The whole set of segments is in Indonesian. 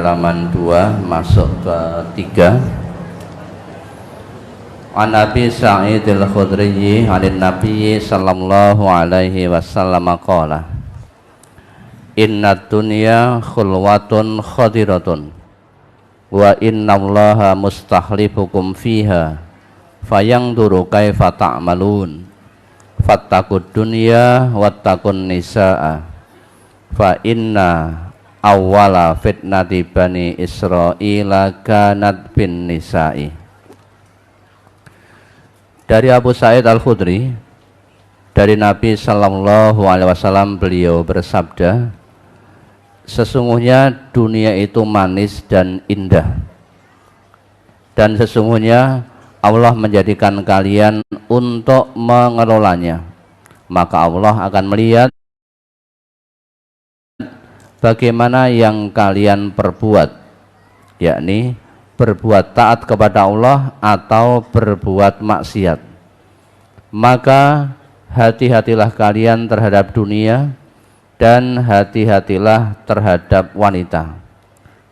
halaman 2 masuk ke 3. An Nabi Sa'id al-Khudri 'an Nabi sallallahu alaihi wasallam qala inna dunya khulwatun khadiratun wa innallaha mustahlifukum fiha fayanzuru kaifa ta'malun fattaqud dunya wattaqun nisaa fa inna awwala fitnati bani Israila kanat bin nisa'i. Dari Abu Sa'id Al-Khudri, dari Nabi sallallahu alaihi wasallam, beliau bersabda, sesungguhnya dunia itu manis dan indah, dan sesungguhnya Allah menjadikan kalian untuk mengelolanya, maka Allah akan melihat bagaimana yang kalian perbuat, yakni berbuat taat kepada Allah atau berbuat maksiat. Maka hati-hatilah kalian terhadap dunia dan hati-hatilah terhadap wanita,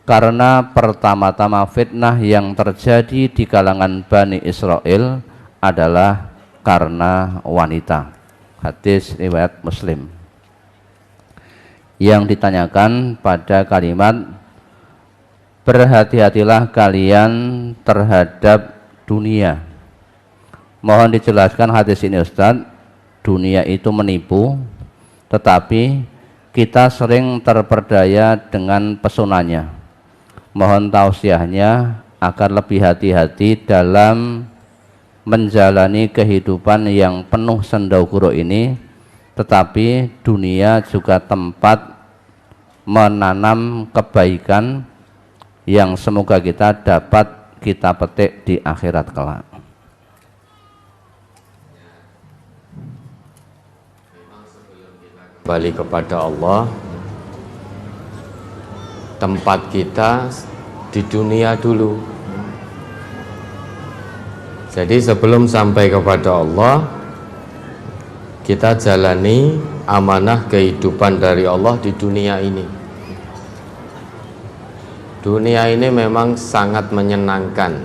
karena pertama-tama fitnah yang terjadi di kalangan Bani Israel adalah karena wanita. Hadis riwayat Muslim. Yang ditanyakan pada kalimat berhati-hatilah kalian terhadap dunia, mohon dijelaskan hadis ini Ustadz. Dunia itu menipu, tetapi kita sering terperdaya dengan pesonanya. Mohon tausiahnya agar lebih hati-hati dalam menjalani kehidupan yang penuh sendau-gurau ini, tetapi dunia juga tempat menanam kebaikan yang semoga kita dapat kita petik di akhirat kelak. Kembali kepada Allah, tempat kita di dunia dulu. Jadi sebelum sampai kepada Allah, kita jalani amanah kehidupan dari Allah di dunia ini. Dunia ini memang sangat menyenangkan,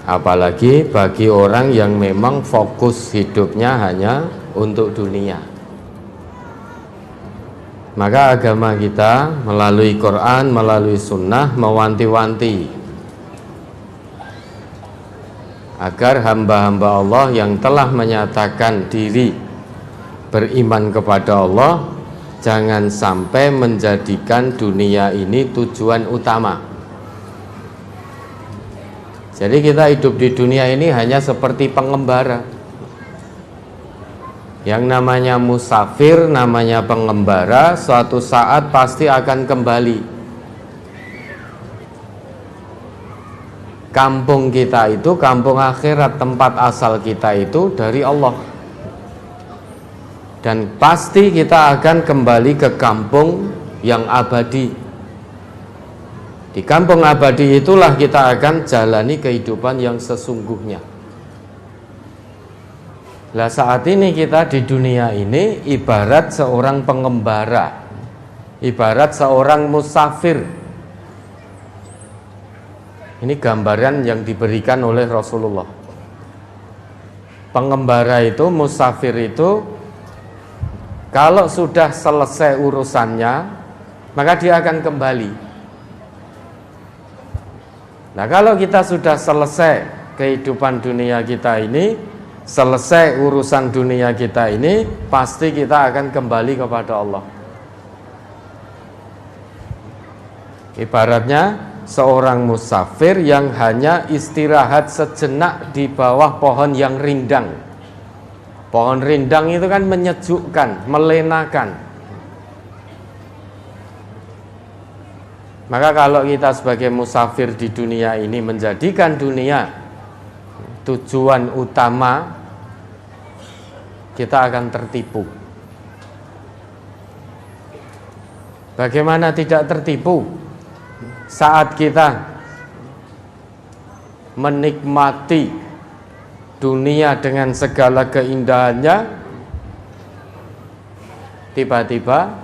apalagi bagi orang yang memang fokus hidupnya hanya untuk dunia. Maka agama kita melalui Quran, melalui sunnah mewanti-wanti agar hamba-hamba Allah yang telah menyatakan diri beriman kepada Allah jangan sampai menjadikan dunia ini tujuan utama. Jadi kita hidup di dunia ini hanya seperti pengembara. Yang namanya musafir, namanya pengembara, suatu saat pasti akan kembali. Kampung kita itu, kampung akhirat, tempat asal kita itu dari Allah. Dan pasti kita akan kembali ke kampung yang abadi. Di kampung abadi itulah kita akan jalani kehidupan yang sesungguhnya. Lah saat ini kita di dunia ini ibarat seorang pengembara, ibarat seorang musafir. Ini gambaran yang diberikan oleh Rasulullah. Pengembara itu, musafir itu, kalau sudah selesai urusannya, maka dia akan kembali. Nah, kalau kita sudah selesai kehidupan dunia kita ini, selesai urusan dunia kita ini, pasti kita akan kembali kepada Allah. Ibaratnya seorang musafir yang hanya istirahat sejenak di bawah pohon yang rindang. Pohon rindang itu kan menyejukkan, melenakan. Maka kalau kita sebagai musafir di dunia ini menjadikan dunia tujuan utama, kita akan tertipu. Bagaimana tidak tertipu saat kita menikmati dunia dengan segala keindahannya, tiba-tiba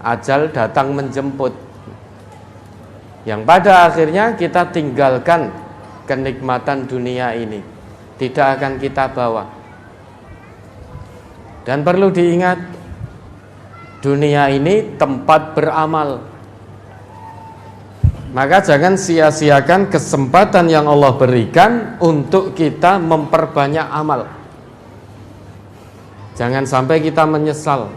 ajal datang menjemput, yang pada akhirnya kita tinggalkan kenikmatan dunia ini, tidak akan kita bawa. Dan perlu diingat, dunia ini tempat beramal. Maka jangan sia-siakan kesempatan yang Allah berikan untuk kita memperbanyak amal. Jangan sampai kita menyesal.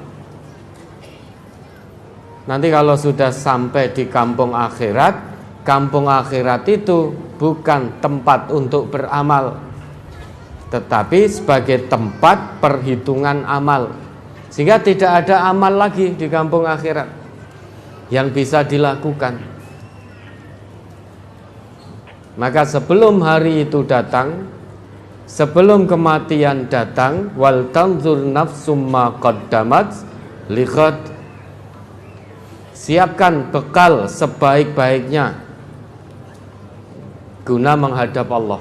Nanti kalau sudah sampai di kampung akhirat itu bukan tempat untuk beramal, tetapi sebagai tempat perhitungan amal. Sehingga tidak ada amal lagi di kampung akhirat yang bisa dilakukan. Maka sebelum hari itu datang, sebelum kematian datang, wal tanzur nafsum ma qaddamat lighad, siapkan bekal sebaik-baiknya guna menghadap Allah.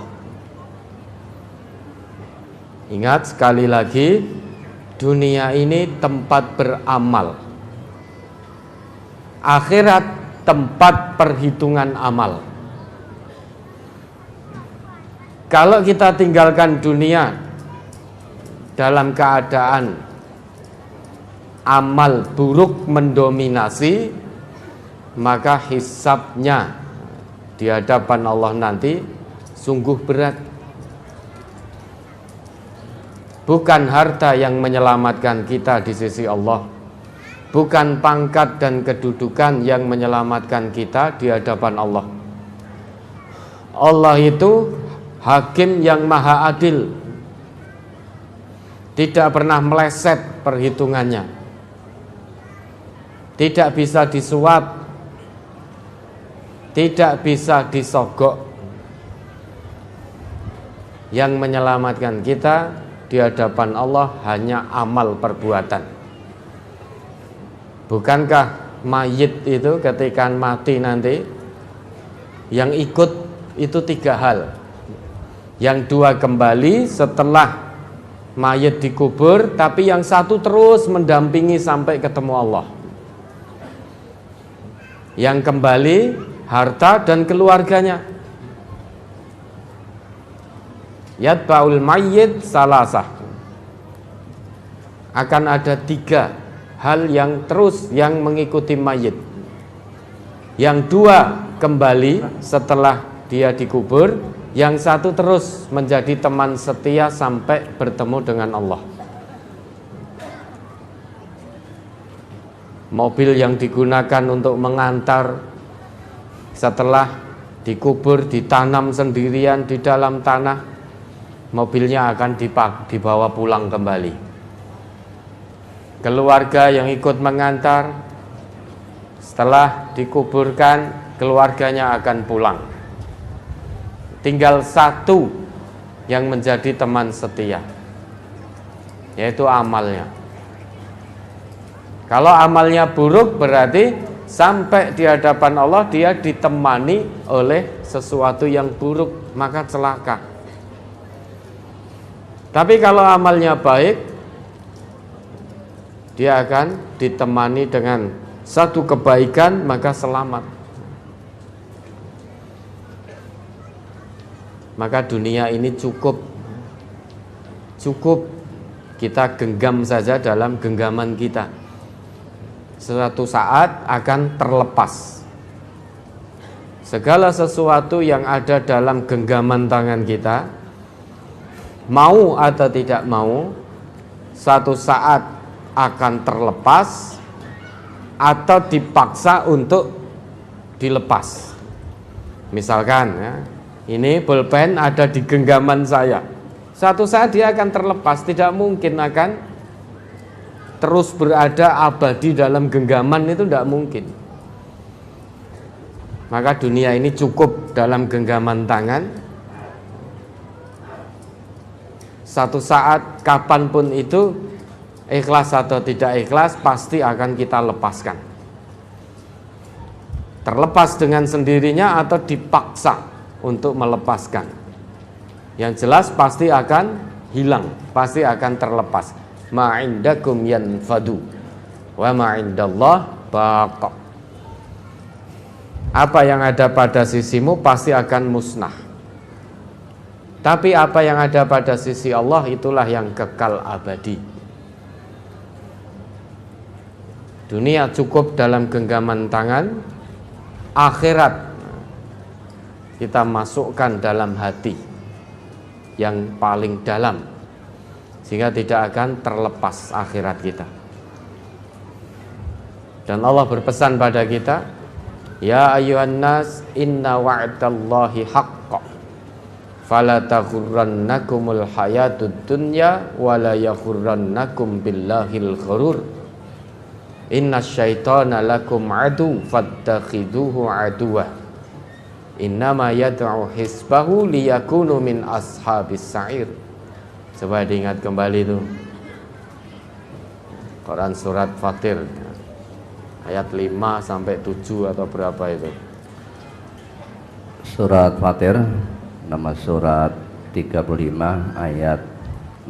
Ingat sekali lagi, dunia ini tempat beramal, akhirat tempat perhitungan amal. Kalau kita tinggalkan dunia dalam keadaan amal buruk mendominasi, maka hisabnya di hadapan Allah nanti sungguh berat. Bukan harta yang menyelamatkan kita di sisi Allah, bukan pangkat dan kedudukan yang menyelamatkan kita di hadapan Allah. Allah itu hakim yang maha adil, tidak pernah meleset perhitungannya, tidak bisa disuap, tidak bisa disogok. Yang menyelamatkan kita di hadapan Allah hanya amal perbuatan. Bukankah mayit itu ketika mati nanti yang ikut itu 3 hal. Yang 2 kembali setelah mayit dikubur, tapi yang 1 terus mendampingi sampai ketemu Allah. Yang kembali harta dan keluarganya. Yatba'ul mayyit salasah, akan ada 3 hal yang terus yang mengikuti mayit. Yang 2 kembali setelah dia dikubur, yang 1 terus menjadi teman setia sampai bertemu dengan Allah. Mobil yang digunakan untuk mengantar setelah dikubur, ditanam sendirian di dalam tanah, mobilnya akan dibawa pulang kembali. Keluarga yang ikut mengantar, setelah dikuburkan, keluarganya akan pulang. Tinggal 1 yang menjadi teman setia, yaitu amalnya. Kalau amalnya buruk, berarti sampai di hadapan Allah dia ditemani oleh sesuatu yang buruk, maka celaka. Tapi kalau amalnya baik, dia akan ditemani dengan satu kebaikan, maka selamat. Maka dunia ini cukup kita genggam saja dalam genggaman kita. Suatu saat akan terlepas. Segala sesuatu yang ada dalam genggaman tangan kita, mau atau tidak mau, suatu saat akan terlepas atau dipaksa untuk dilepas. Misalkan ya, ini pulpen ada di genggaman saya, suatu saat dia akan terlepas, tidak mungkin akan terus berada abadi dalam genggaman, itu tidak mungkin. Maka dunia ini cukup dalam genggaman tangan. Satu saat kapanpun itu, ikhlas atau tidak ikhlas, pasti akan kita lepaskan. Terlepas dengan sendirinya atau dipaksa untuk melepaskan. Yang jelas pasti akan hilang, pasti akan terlepas. Ma'indakum yanfadu wa ma'indallah baq. Apa yang ada pada sisimu pasti akan musnah. Tapi apa yang ada pada sisi Allah itulah yang kekal abadi. Dunia cukup dalam genggaman tangan, akhirat kita masukkan dalam hati yang paling dalam, sehingga tidak akan terlepas akhirat kita. Dan Allah berpesan pada kita, ya ayyuhan nas inna wa'dallahi haqq fala taghurrannakumul hayatud dunya wala yaghurrannakum billahil ghurur. Innasyaitana lakum adu fattakhiduhu aduwah. Innama yad'u hisbahu liyakunu min ashabis sa'ir. Coba diingat kembali itu Quran surat Fatir ayat 5 sampai 7 atau berapa itu? Surat Fatir, nama surat 35 ayat 6.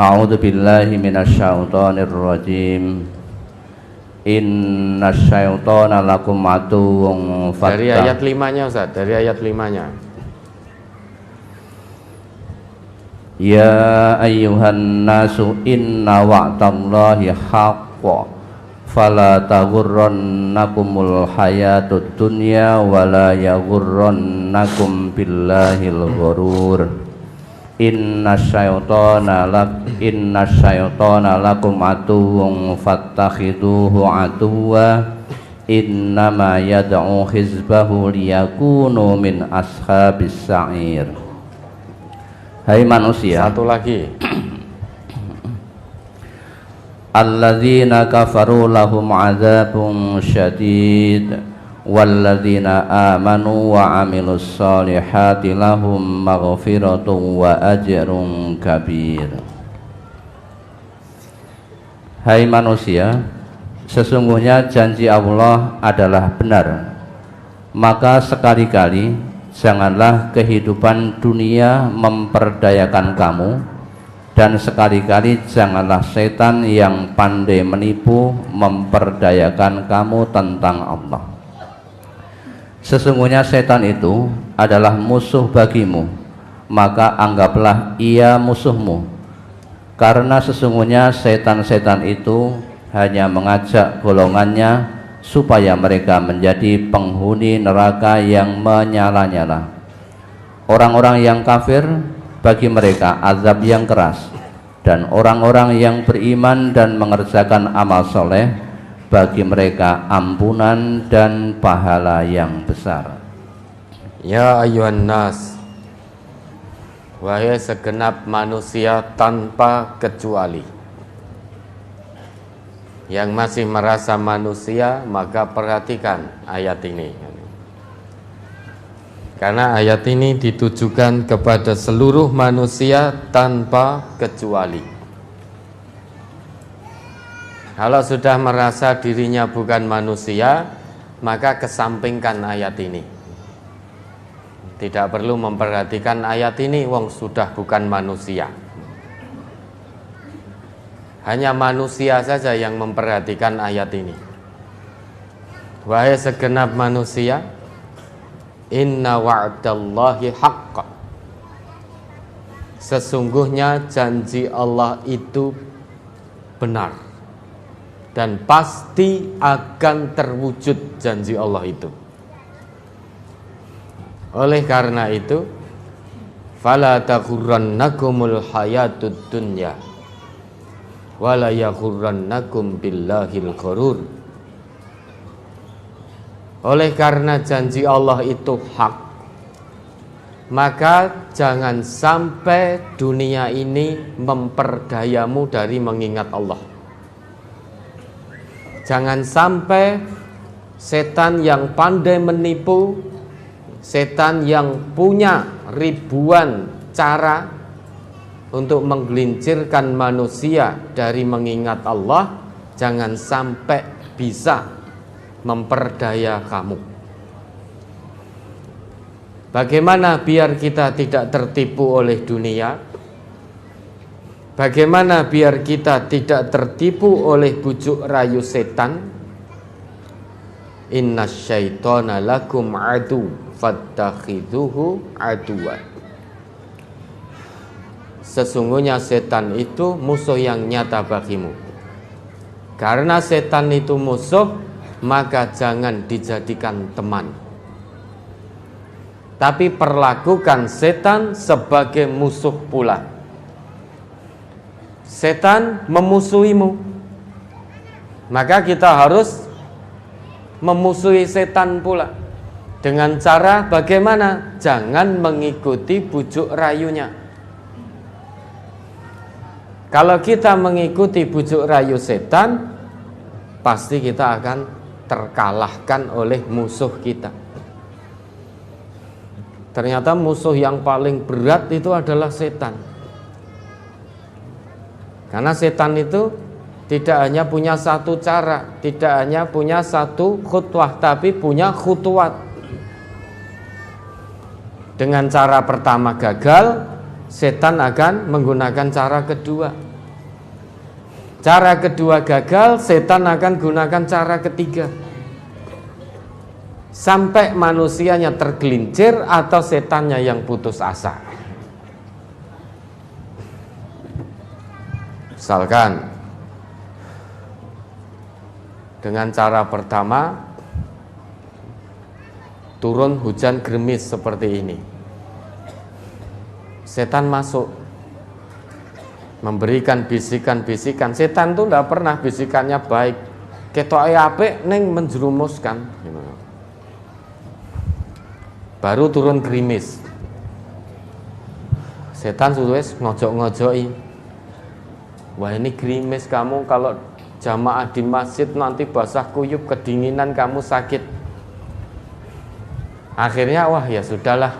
A'udzu billahi minasyaitonir rajim. Innasyaitona lakum aduwwun fattaqu. Dari ayat 5-nya Ustaz, dari ayat 5-nya. Ya ayyuhan nasu inna wa'dallahi haqqun fala taghurrannakumul hayatud dunya wala yaghurrannakum billahil ghurur. Innasyaitonana lakum aduwwun fattakhiduhu aduwwa. Innama yad'u hizbahu liyakunu min ashabis sa'ir. Hai manusia, satu lagi. Alladzina kafaru lahum adzabun syadid walladzina amanu wa amilus solihati lahum maghfiratun wa ajrun kabir. Hai manusia, sesungguhnya janji Allah adalah benar, maka sekali-kali janganlah kehidupan dunia memperdayakan kamu, dan sekali-kali janganlah setan yang pandai menipu memperdayakan kamu tentang Allah. Sesungguhnya setan itu adalah musuh bagimu, maka anggaplah ia musuhmu. Karena sesungguhnya setan-setan itu hanya mengajak golongannya supaya mereka menjadi penghuni neraka yang menyala-nyala. Orang-orang yang kafir, bagi mereka azab yang keras, dan orang-orang yang beriman dan mengerjakan amal soleh, bagi mereka ampunan dan pahala yang besar. Ya ayyuhan nas, wahai segenap manusia tanpa kecuali. Yang masih merasa manusia, maka perhatikan ayat ini. Karena ayat ini ditujukan kepada seluruh manusia tanpa kecuali. Kalau sudah merasa dirinya bukan manusia, maka kesampingkan ayat ini. Tidak perlu memperhatikan ayat ini, wong sudah bukan manusia. Hanya manusia saja yang memperhatikan ayat ini. Wahai segenap manusia, inna wa'dallahi haqq. Sesungguhnya janji Allah itu benar dan pasti akan terwujud janji Allah itu. Oleh karena itu, fala taghurrannakumul hayatud dunya wala yaghurrannakum billahil ghurur. Oleh karena janji Allah itu hak, maka jangan sampai dunia ini memperdayamu dari mengingat Allah. Jangan sampai setan yang pandai menipu, setan yang punya ribuan cara untuk menggelincirkan manusia dari mengingat Allah, jangan sampai bisa memperdaya kamu. Bagaimana biar kita tidak tertipu oleh dunia? Bagaimana biar kita tidak tertipu oleh bujuk rayu setan? Innasyaitona lakum adu fattakhidhuhu aduwan. Sesungguhnya setan itu musuh yang nyata bagimu. Karena setan itu musuh, maka jangan dijadikan teman, tapi perlakukan setan sebagai musuh pula. Setan memusuhimu, maka kita harus memusuhi setan pula. Dengan cara bagaimana? Jangan mengikuti bujuk rayunya. Kalau kita mengikuti bujuk rayu setan, pasti kita akan terkalahkan oleh musuh kita. Ternyata musuh yang paling berat itu adalah setan. Karena setan itu tidak hanya punya satu cara, tidak hanya punya satu khutwah, tapi punya khutwat. Dengan cara pertama gagal, setan akan menggunakan cara kedua. Cara kedua gagal, setan akan gunakan cara ketiga. Sampai manusianya tergelincir atau setannya yang putus asa. Misalkan dengan cara pertama turun hujan gerimis seperti ini, setan masuk memberikan bisikan-bisikan. Setan tuh tidak pernah bisikannya baik, ketoke apik ning menjerumuskan. Baru turun gerimis, setan sudah ngojok-ngojoki. Wah, ini gerimis, kamu kalau jamaah di masjid nanti basah kuyup, kedinginan, kamu sakit. Akhirnya wah ya sudahlah,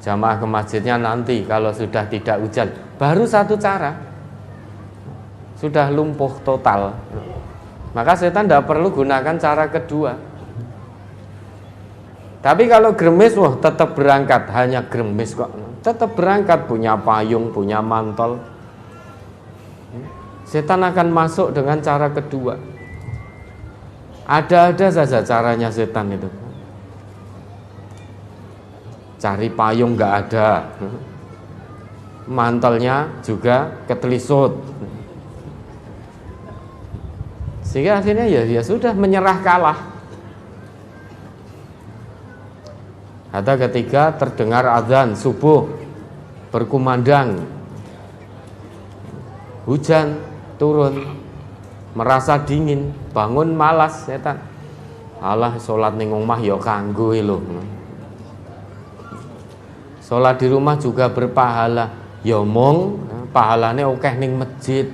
jamaah ke masjidnya nanti kalau sudah tidak hujan. Baru satu cara, sudah lumpuh total. Maka setan tidak perlu gunakan cara kedua. Tapi kalau gerimis, wah tetap berangkat. Hanya gerimis kok, tetap berangkat, punya payung, punya mantel. Setan akan masuk dengan cara kedua. Ada-ada saja caranya setan itu. Cari payung nggak ada, mantelnya juga ketelisut, sehingga akhirnya ya sudah menyerah kalah. Atau ketika terdengar azan subuh berkumandang, hujan turun, merasa dingin, bangun malas setan. Alah sholat ning omah ya kanggo lho. Sholat di rumah juga berpahala. Ya mong pahalanya akeh ning masjid.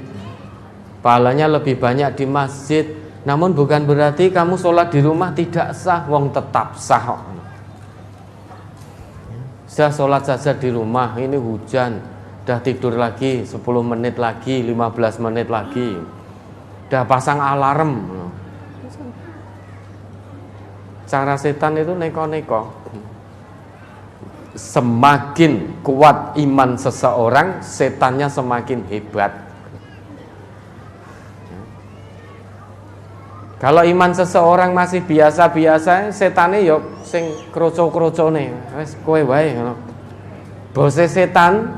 Pahalanya lebih banyak di masjid. Namun bukan berarti kamu sholat di rumah tidak sah, wong tetap sah. Saya sholat saja di rumah, ini hujan, udah tidur lagi 10 menit lagi, 15 menit lagi, udah pasang alarm. Cara setan itu neko-neko. Semakin kuat iman seseorang, setannya semakin hebat. Kalau iman seseorang masih biasa-biasa, setannya yo sing kroco-krocone, wes kowe wae ngono. Bose setan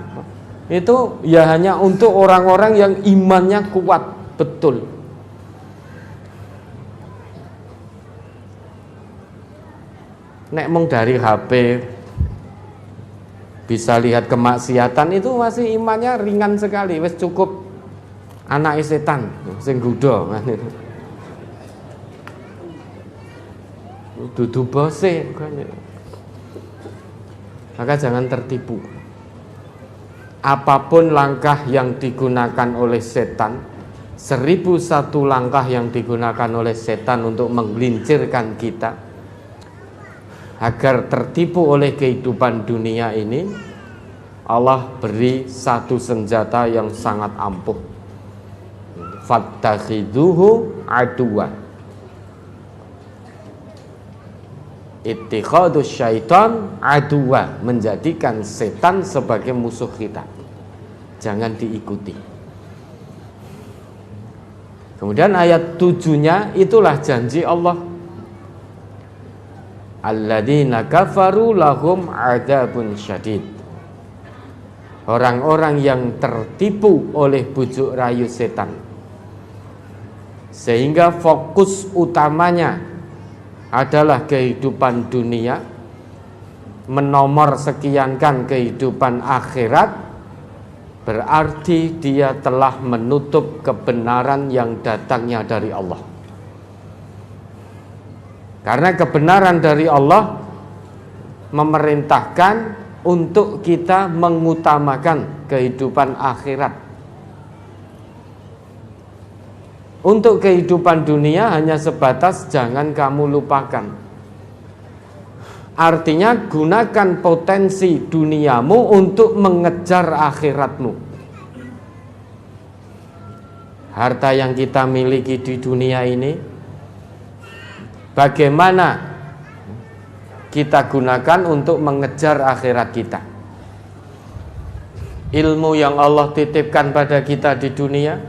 itu ya hanya untuk orang-orang yang imannya kuat betul. Nek mung dari HP bisa lihat kemaksiatan, itu masih imannya ringan sekali, wes cukup anak setan sing gudo. Dudu bose. Maka jangan tertipu. Apapun langkah yang digunakan oleh setan, 1001 langkah yang digunakan oleh setan untuk menggelincirkan kita agar tertipu oleh kehidupan dunia ini, Allah beri satu senjata yang sangat ampuh. Fattakhiduhu aduwa. Ittikhadus syaitan aduwa, menjadikan setan sebagai musuh kita. jangan diikuti. Kemudian ayat 7-nya itulah janji Allah. Alladzina kafaru lahum adzabun syadid. Orang-orang yang tertipu oleh bujuk rayu setan, sehingga fokus utamanya adalah kehidupan dunia, menomor sekiankan kehidupan akhirat, berarti dia telah menutup kebenaran yang datangnya dari Allah. Karena kebenaran dari Allah memerintahkan untuk kita mengutamakan kehidupan akhirat. Untuk kehidupan dunia hanya sebatas jangan kamu lupakan. Artinya gunakan potensi duniamu untuk mengejar akhiratmu. Harta yang kita miliki di dunia ini, bagaimana kita gunakan untuk mengejar akhirat kita. Ilmu yang Allah titipkan pada kita di dunia,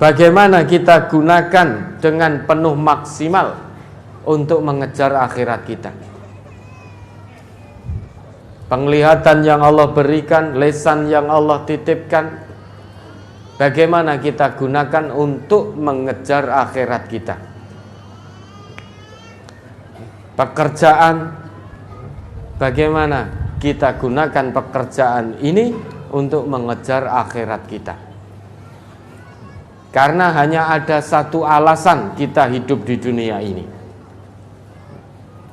bagaimana kita gunakan dengan penuh maksimal untuk mengejar akhirat kita. Penglihatan yang Allah berikan, lisan yang Allah titipkan, bagaimana kita gunakan untuk mengejar akhirat kita. Pekerjaan, bagaimana kita gunakan pekerjaan ini untuk mengejar akhirat kita. Karena hanya ada satu alasan kita hidup di dunia ini.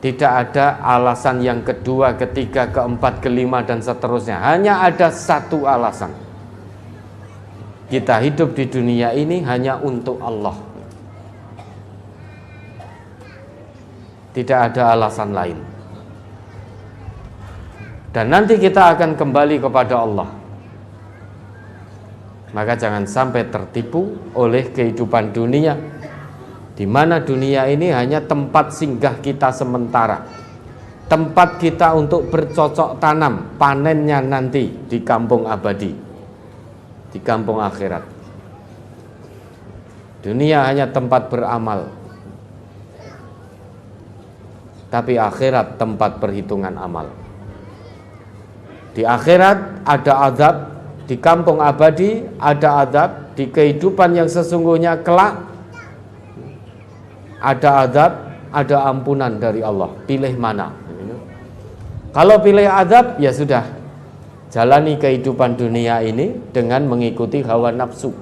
Tidak ada alasan yang kedua, ketiga, keempat, kelima, dan seterusnya. Hanya ada satu alasan. Kita hidup di dunia ini hanya untuk Allah. Tidak ada alasan lain. Dan nanti kita akan kembali kepada Allah. Maka jangan sampai tertipu oleh kehidupan dunia, di mana dunia ini hanya tempat singgah kita sementara, tempat kita untuk bercocok tanam, panennya nanti di kampung abadi, di kampung akhirat. Dunia hanya tempat beramal, tapi akhirat tempat perhitungan amal. Di akhirat ada azab, di kampung abadi ada azab, di kehidupan yang sesungguhnya kelak ada azab, ada ampunan dari Allah. Pilih mana? Kalau pilih azab, ya sudah, jalani kehidupan dunia ini dengan mengikuti hawa nafsu,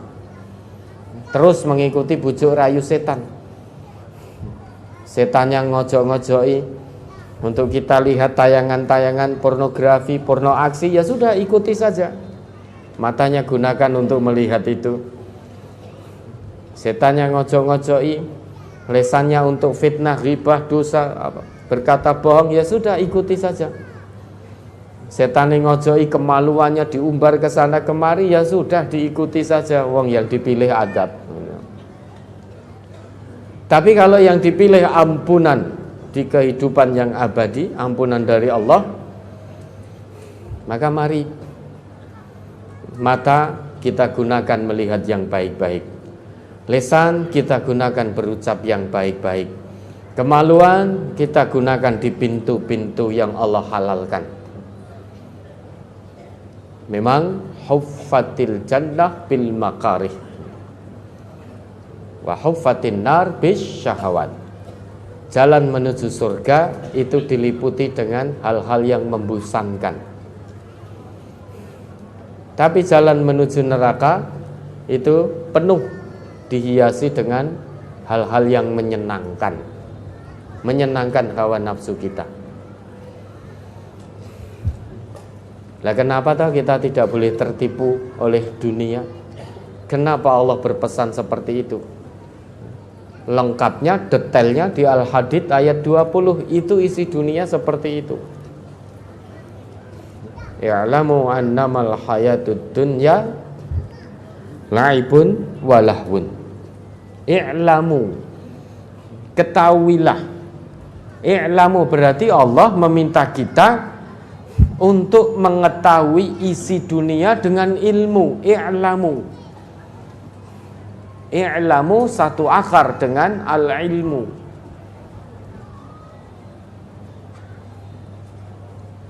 terus mengikuti bujuk rayu setan. Setan yang ngojok-ngojoki untuk kita lihat tayangan-tayangan pornografi, porno aksi, ya sudah ikuti saja. Matanya gunakan untuk melihat itu. Setan yang ngojok-ngojoki, lesannya untuk fitnah, ghibah, dosa, berkata bohong, ya sudah ikuti saja. Setan yang ngojoki, kemaluannya diumbar ke sana kemari, ya sudah diikuti saja. Wong yang dipilih adab. Tapi kalau yang dipilih ampunan di kehidupan yang abadi, ampunan dari Allah, maka mari mata kita gunakan melihat yang baik-baik, lisan kita gunakan berucap yang baik-baik, kemaluan kita gunakan di pintu-pintu yang Allah halalkan. Memang huffatil jannah bil makarih wa huffatin nar bis syahawat. Jalan menuju surga itu diliputi dengan hal-hal yang membosankan. Tapi jalan menuju neraka itu penuh dihiasi dengan hal-hal yang menyenangkan. Menyenangkan hawa nafsu kita. Lah kenapa toh kita tidak boleh tertipu oleh dunia? Kenapa Allah berpesan seperti itu? Lengkapnya, detailnya di Al-Hadid ayat 20. Itu isi dunia seperti itu. Ya'lamu annamal hayatud dunya la'ibun walahwun. I'lamu, ketahuilah. I'lamu berarti Allah meminta kita untuk mengetahui isi dunia dengan ilmu. I'lamu satu akar dengan al-ilmu.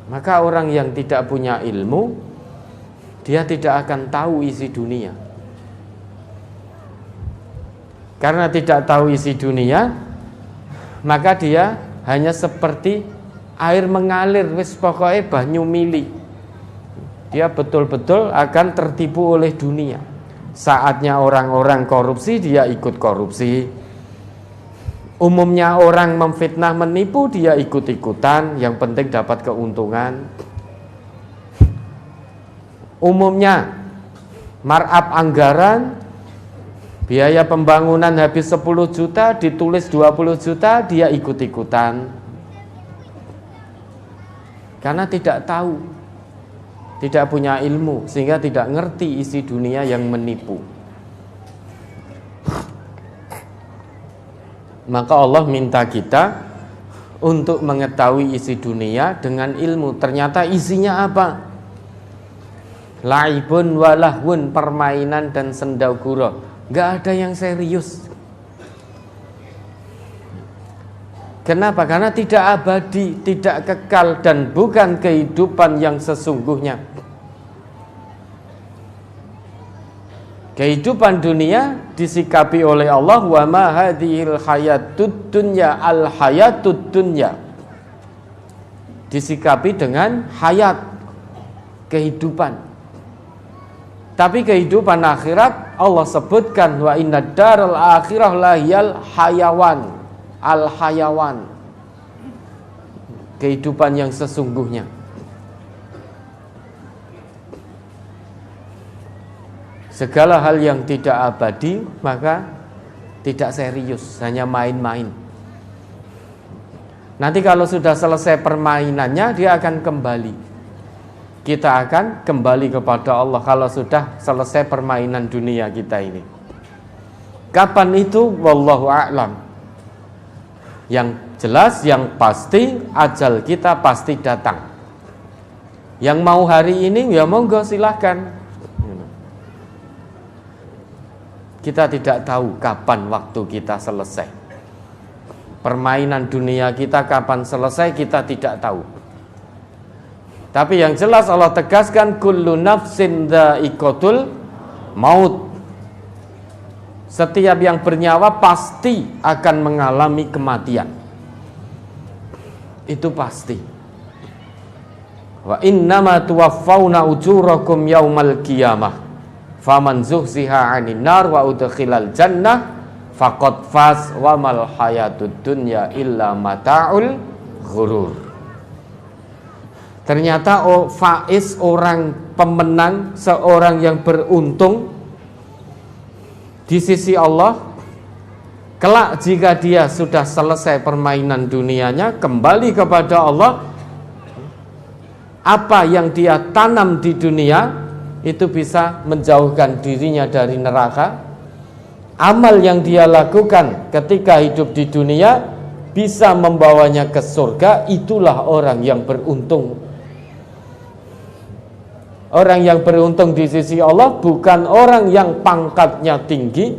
Maka orang yang tidak punya ilmu, dia tidak akan tahu isi dunia. Karena tidak tahu isi dunia, maka dia hanya seperti air mengalir, wis pokoknya banyu mili. Dia betul-betul akan tertipu oleh dunia. Saatnya orang-orang korupsi, dia ikut korupsi. Umumnya orang memfitnah menipu, dia ikut-ikutan, yang penting dapat keuntungan. Umumnya markup anggaran, biaya pembangunan habis 10 juta, ditulis 20 juta, dia ikut-ikutan. Karena tidak tahu, tidak punya ilmu, sehingga tidak ngerti isi dunia yang menipu. Maka Allah minta kita untuk mengetahui isi dunia dengan ilmu. Ternyata isinya apa? Laibun walahun, permainan dan sendaugura. Gak ada yang serius. Kenapa? Karena tidak abadi, tidak kekal, dan bukan kehidupan yang sesungguhnya. Kehidupan dunia disikapi oleh Allah, wa ma hadhil hayatud dunya al hayatud dunya. Disikapi dengan hayat, kehidupan. Tapi kehidupan akhirat Allah sebutkan, wa inna daral akhirah lahiyal hayawan, al hayawan, kehidupan yang sesungguhnya. Segala hal yang tidak abadi maka tidak serius, hanya main-main. Nanti kalau sudah selesai permainannya, dia akan kembali. Kita akan kembali kepada Allah kalau sudah selesai permainan dunia kita ini. Kapan itu? Wallahu a'lam. Yang jelas, yang pasti, ajal kita pasti datang. Yang mau hari ini, ya monggo silahkan. Kita tidak tahu kapan waktu kita selesai. Permainan dunia kita kapan selesai, kita tidak tahu. Tapi yang jelas Allah tegaskan, kullu nafsin dha'iqatul maut. Setiap yang bernyawa pasti akan mengalami kematian. Itu pasti. Wa innama tuwaffawna ujurakum yaumal qiyamah. Faman zuhziha 'anil nar wa udkhilal jannah faqad faz wa mal hayatud dunya illa mata'ul ghurur. Ternyata faiz, orang pemenang, seorang yang beruntung di sisi Allah, kelak jika dia sudah selesai permainan dunianya, kembali kepada Allah, apa yang dia tanam di dunia itu bisa menjauhkan dirinya dari neraka. Amal yang dia lakukan ketika hidup di dunia bisa membawanya ke surga. Itulah orang yang beruntung. Orang yang beruntung di sisi Allah bukan orang yang pangkatnya tinggi,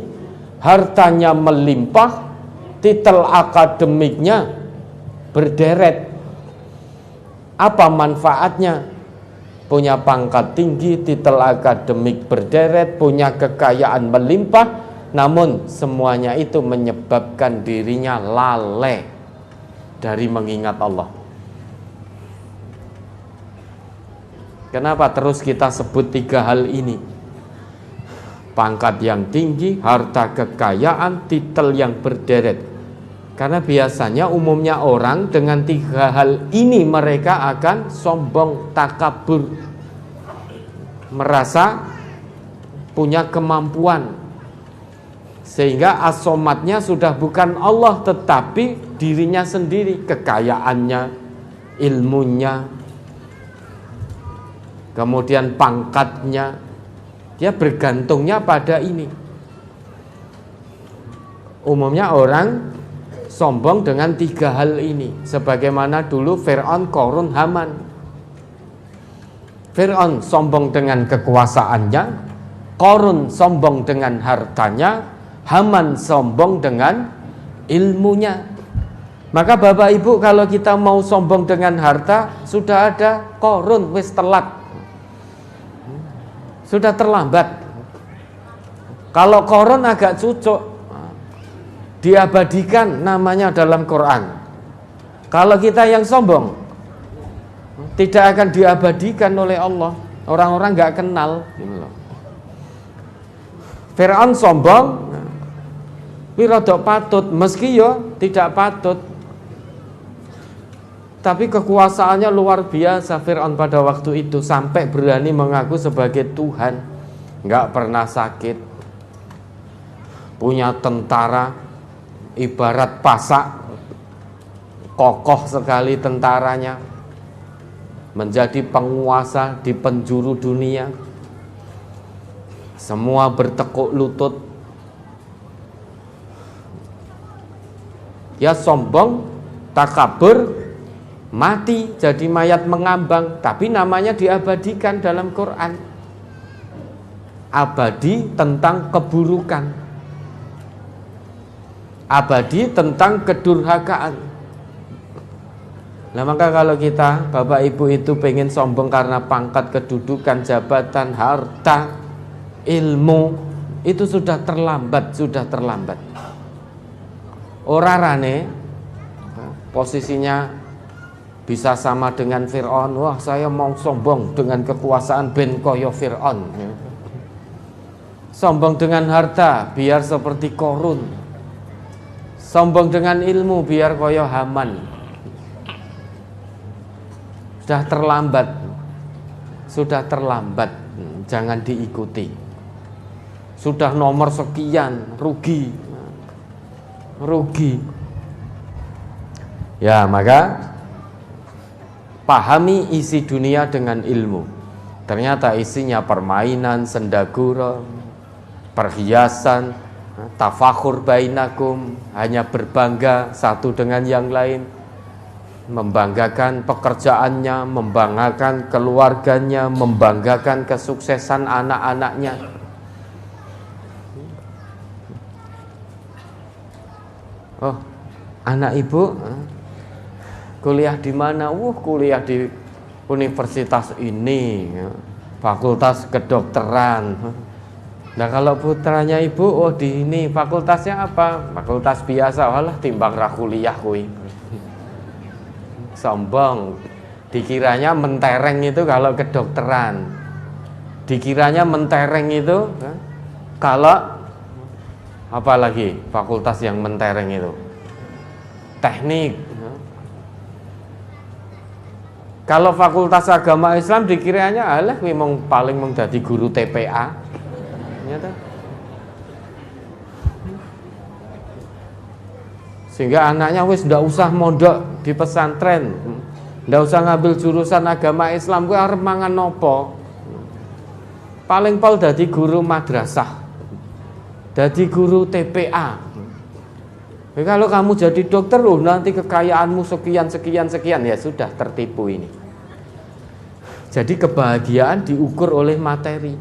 hartanya melimpah, titel akademiknya berderet. Apa manfaatnya? Punya pangkat tinggi, titel akademik berderet, punya kekayaan melimpah, namun semuanya itu menyebabkan dirinya lalai dari mengingat Allah. Kenapa terus kita sebut tiga hal ini? Pangkat yang tinggi, harta kekayaan, titel yang berderet. Karena biasanya umumnya orang dengan tiga hal ini mereka akan sombong, takabur, merasa punya kemampuan, sehingga asomatnya sudah bukan Allah tetapi dirinya sendiri, kekayaannya, ilmunya, kemudian pangkatnya, dia bergantungnya pada ini. Umumnya orang sombong dengan tiga hal ini, sebagaimana dulu Fir'aun, Qarun, Haman. Fir'aun sombong dengan kekuasaannya, Qarun sombong dengan hartanya, Haman sombong dengan ilmunya. Maka Bapak Ibu, kalau kita mau sombong dengan harta, sudah ada Qarun, wis telat, sudah terlambat. Kalau Qarun agak cucuk, diabadikan namanya dalam Quran. Kalau kita yang sombong, tidak akan diabadikan oleh Allah. Orang-orang gak kenal. Fir'aun sombong, wirodok patut, meski yo tidak patut, tapi kekuasaannya luar biasa Fir'aun pada waktu itu, sampai berani mengaku sebagai Tuhan, gak pernah sakit, punya tentara ibarat pasak, kokoh sekali tentaranya, menjadi penguasa di penjuru dunia. Semua bertekuk lutut. Ya sombong, takabur, mati jadi mayat mengambang, tapi namanya diabadikan dalam Quran. Abadi tentang keburukan, abadi tentang kedurhakaan. Nah maka kalau kita, Bapak Ibu itu pengen sombong karena pangkat, kedudukan, jabatan, harta, ilmu, itu sudah terlambat, Ora rane posisinya bisa sama dengan Fir'aun. Wah, saya mau sombong dengan kekuasaan ben koyo Fir'aun. Sombong dengan harta biar seperti Qarun. Sombong dengan ilmu biar koyo Haman. Sudah terlambat, jangan diikuti. Sudah nomor sekian, rugi. Ya, maka pahami isi dunia dengan ilmu. Ternyata isinya permainan, sendagura, perhiasan, tafakhur bainakum, hanya berbangga satu dengan yang lain, membanggakan pekerjaannya, membanggakan keluarganya, membanggakan kesuksesan anak-anaknya. Oh, anak ibu kuliah di mana? Kuliah di universitas ini, fakultas kedokteran. Nah kalau putranya ibu, di ini fakultasnya apa? Fakultas biasa. Walah timbang ra kuliah kuwi. Sombong, dikiranya mentereng itu kalau kedokteran, dikiranya mentereng itu kalau apalagi fakultas yang mentereng itu teknik. Kalau fakultas agama Islam dikiranya alah memang paling menjadi guru TPA. Ternyata. Sehingga anaknya wis ndak usah mondok di pesantren, ndak usah ngambil jurusan agama Islam, kuwi arep mangan nopo. Paling pol dadi guru madrasah, dadi guru TPA. Kalau kamu jadi dokter, nanti kekayaanmu sekian, ya sudah tertipu ini. Jadi kebahagiaan diukur oleh materi.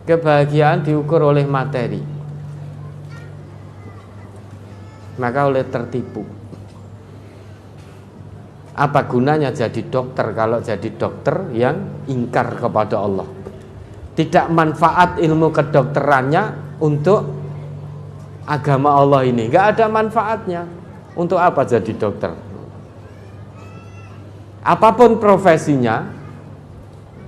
Kebahagiaan diukur oleh materi. Maka oleh tertipu. Apa gunanya jadi dokter kalau jadi dokter yang ingkar kepada Allah? Tidak manfaat ilmu kedokterannya untuk agama Allah ini, gak ada manfaatnya. Untuk apa jadi dokter? Apapun profesinya,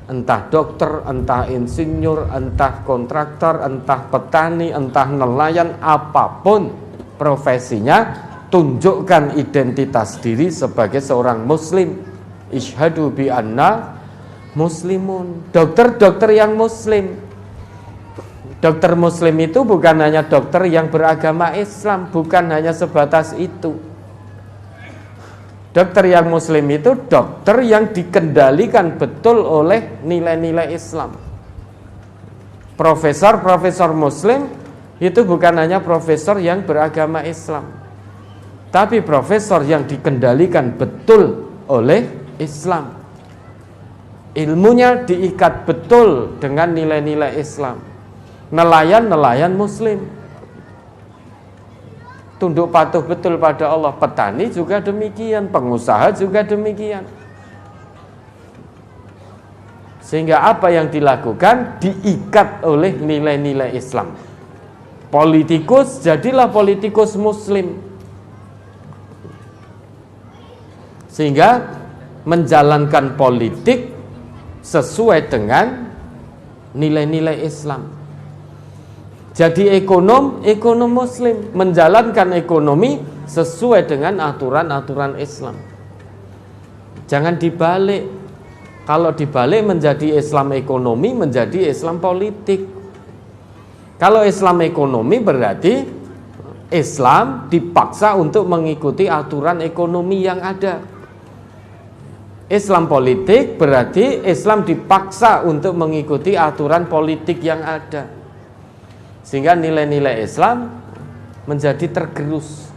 entah dokter, entah insinyur, entah kontraktor, entah petani, entah nelayan, apapun profesinya, tunjukkan identitas diri sebagai seorang muslim. Isyhadu bi anna muslimun. Dokter-dokter yang muslim. Dokter muslim itu bukan hanya dokter yang beragama Islam, bukan hanya sebatas itu. Dokter yang muslim itu dokter yang dikendalikan betul oleh nilai-nilai Islam. Profesor-profesor muslim itu bukan hanya profesor yang beragama Islam, tapi profesor yang dikendalikan betul oleh Islam. Ilmunya diikat betul dengan nilai-nilai Islam. Nelayan Muslim, tunduk patuh betul pada Allah. Petani juga demikian, pengusaha juga demikian. Sehingga apa yang dilakukan diikat oleh nilai-nilai Islam. Politikus, jadilah politikus Muslim. Sehingga menjalankan politik sesuai dengan nilai-nilai Islam. Jadi ekonom Muslim, menjalankan ekonomi sesuai dengan aturan-aturan Islam. Jangan dibalik. Kalau dibalik menjadi Islam ekonomi, menjadi Islam politik. Kalau Islam ekonomi berarti Islam dipaksa untuk mengikuti aturan ekonomi yang ada. Islam politik berarti Islam dipaksa untuk mengikuti aturan politik yang ada. Sehingga nilai-nilai Islam menjadi tergerus.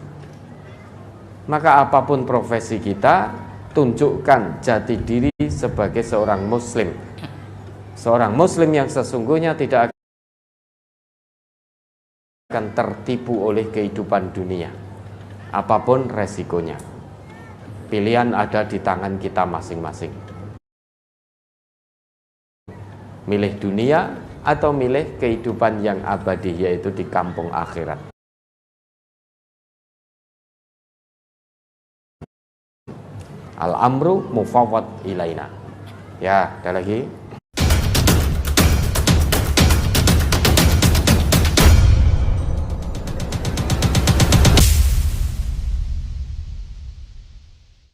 Maka apapun profesi kita, tunjukkan jati diri sebagai seorang Muslim. Seorang Muslim yang sesungguhnya tidak akan tertipu oleh kehidupan dunia, apapun resikonya. Pilihan ada di tangan kita masing-masing. Milih dunia atau milih kehidupan yang abadi, yaitu di kampung akhirat. Al-amru mufawwad ilaina. Ya, ada lagi.